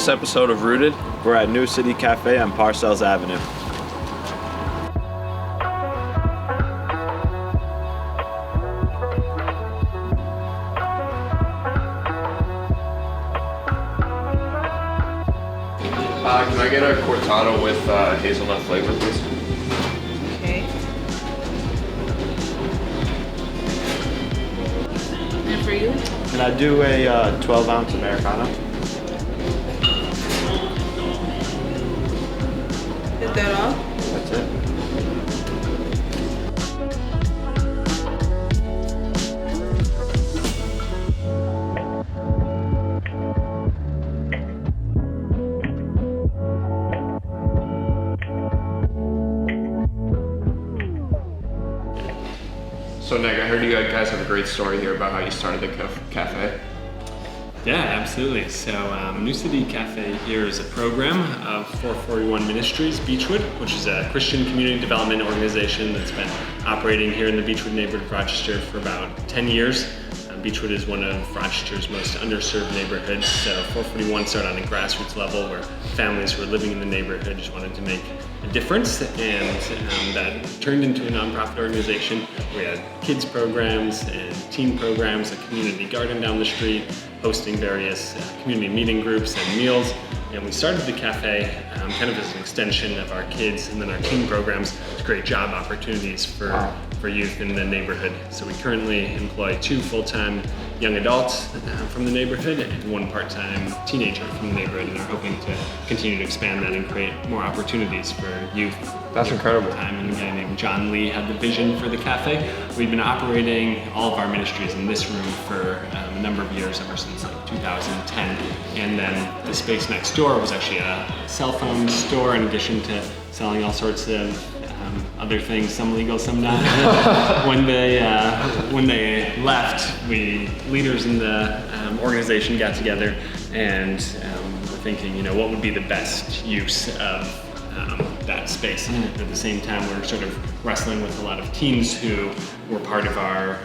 this episode of Rooted. We're at New City Cafe on Parsells Avenue. Can I get a cortado with hazelnut flavor, please? Okay. And for you? Can I do a 12-ounce Americano? Is that all? That's it. So Nick, I heard you guys have a great story here about how you started the cafe. Yeah, absolutely. So New City Cafe here is a program of 441 Ministries Beechwood, which is a Christian community development organization that's been operating here in the Beechwood neighborhood of Rochester for about 10 years. Beechwood is one of Rochester's most underserved neighborhoods, so 441 started on a grassroots level where families who were living in the neighborhood just wanted to make a difference, and that turned into a nonprofit organization. We had kids programs and teen programs, a community garden down the street, hosting various community meeting groups and meals. And we started the cafe kind of as an extension of our kids and then our teen programs to create job opportunities for youth in the neighborhood. So we currently employ 2 full-time young adults from the neighborhood and 1 part-time teenager from the neighborhood, and are hoping to continue to expand that and create more opportunities for youth. That's incredible. And a guy named John Lee had the vision for the cafe. We've been operating all of our ministries in this room for a number of years, ever since like 2010. And then the space next door was actually a cell phone store, in addition to selling all sorts of other things, some legal, some not. When they left, we leaders in the organization got together and were thinking, what would be the best use of that space. At the same time, we were sort of wrestling with a lot of teens who were part of our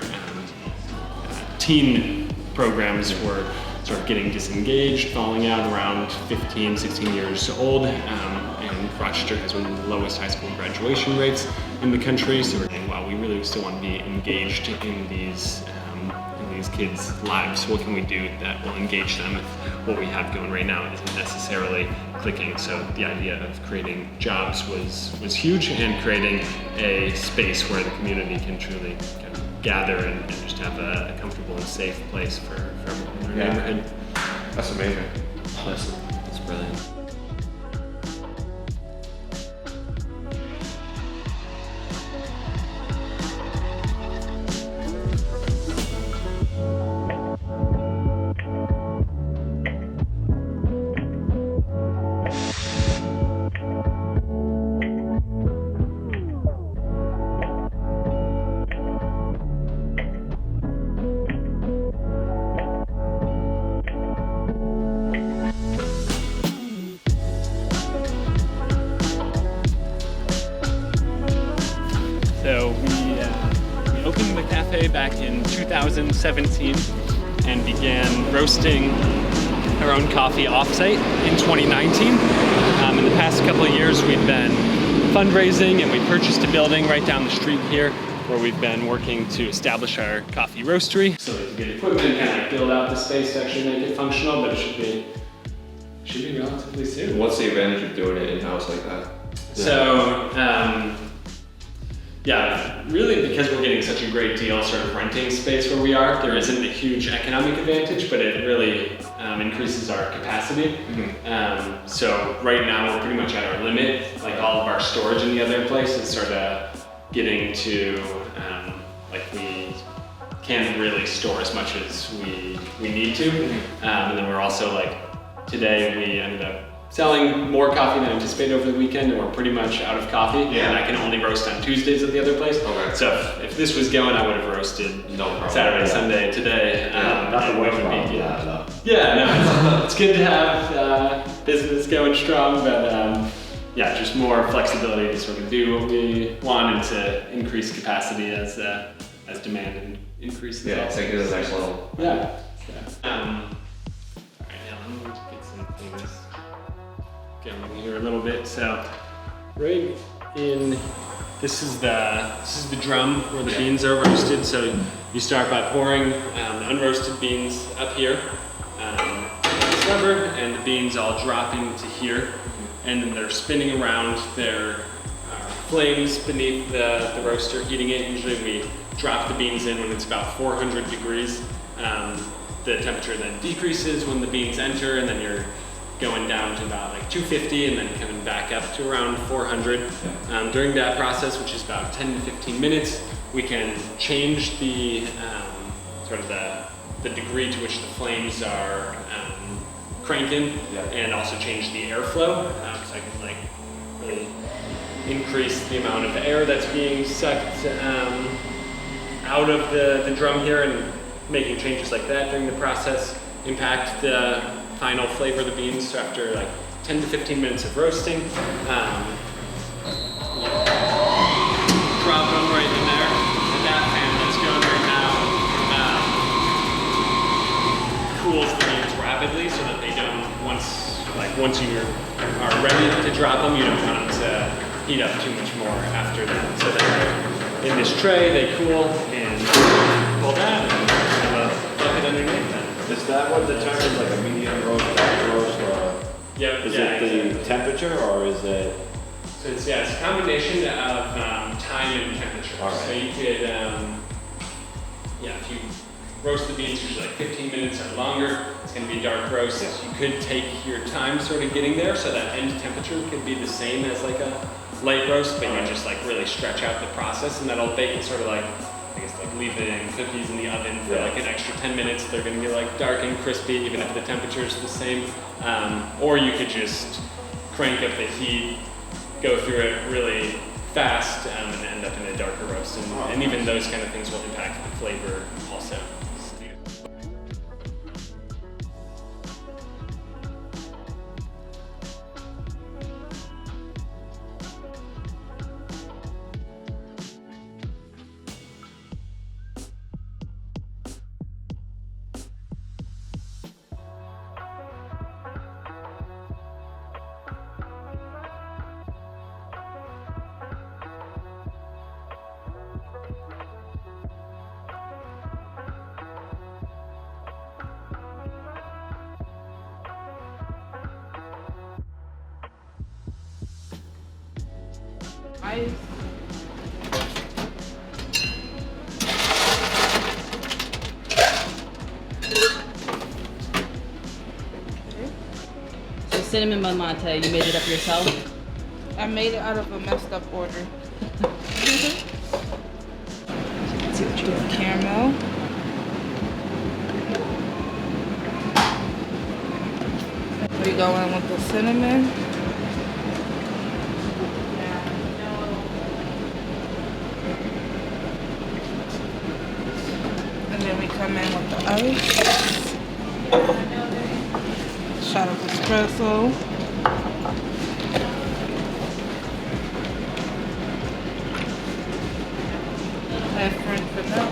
teen programs, were sort of getting disengaged, falling out around 15, 16 years old. And Rochester has one of the lowest high school graduation rates in the country. So we're saying, wow, we really still want to be engaged in these kids' lives. What can we do that will engage them if what we have going right now isn't necessarily clicking? So the idea of creating jobs was huge, and creating a space where the community can truly kind of gather and just have a comfortable and safe place for everyone in their neighborhood. That's amazing. That's brilliant. So we opened the cafe back in 2017 and began roasting our own coffee offsite in 2019. In the past couple of years, we've been fundraising, and we purchased a building right down the street here where we've been working to establish our coffee roastery. So we can get equipment and kind of build out the space to actually make it functional, but it should be relatively soon. What's the advantage of doing it in-house like that? So, yeah, really because we're getting such a great deal sort of renting space where we are, there isn't a huge economic advantage, but it really increases our capacity. Mm-hmm. So right now we're pretty much at our limit. Like all of our storage in the other place is sort of getting to, like we can't really store as much as we need to. Mm-hmm. And then we're also like, today we ended up selling more coffee than anticipated over the weekend, and we're pretty much out of coffee. Yeah. And I can only roast on Tuesdays at the other place. Okay. So if this was going, I would have roasted Saturday, Sunday, today. Not the way to be. Yeah, it's good to have business going strong, but just more flexibility to sort of do what we want and to increase capacity as demand increases. Yeah, take it to the next level. Yeah. All right, now let me get some things Getting here a little bit. So right in, this is the drum where the beans are roasted. So you start by pouring unroasted beans up here, this lever, and the beans all dropping to here, and then they're spinning around. There are flames beneath the roaster heating it. Usually we drop the beans in when it's about 400 degrees. The temperature then decreases when the beans enter, and then you're going down to about like 250 and then coming back up to around 400. During that process, which is about 10 to 15 minutes, we can change the sort of the degree to which the flames are cranking, and also change the airflow. So I can like really increase the amount of air that's being sucked out of the drum here, and making changes like that during the process impact the final flavor of the beans. So after like 10 to 15 minutes of roasting, drop them right in there. And that fan that's going right now cools the beans rapidly so that they don't, once you are ready to drop them, you don't want them to heat up too much more after that. So then in this tray, they cool, and pull that, and have a bucket underneath that. Is that what determines like a medium roast, dark roast, or Yep, is it the temperature, or is it? So it's a combination of time and temperature. All right. So you could, if you roast the beans usually like 15 minutes or longer, it's going to be a dark roast. You could take your time sort of getting there, so that end temperature could be the same as like a light roast, but you just like really stretch out the process, and that'll bake it sort of like, I guess like leaving cookies in the oven for like an extra 10 minutes. They're going to be like dark and crispy, even if the temperature is the same. Or you could just crank up the heat, go through it really fast, and end up in a darker roast. And even those kind of things will impact the flavor also. Ice. So cinnamon bun latte, you made it up yourself? I made it out of a messed up order. Caramel. We go in with the cinnamon. And then we come in with the ice. Shot of espresso. Add French vanilla.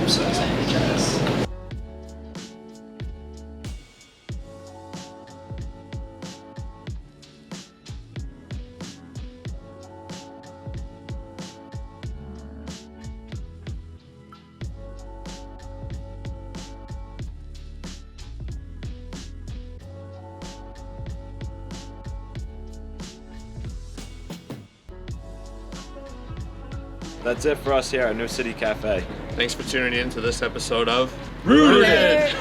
I'm so excited to try this. That's it for us here at New City Cafe. Thanks for tuning in to this episode of Rooted.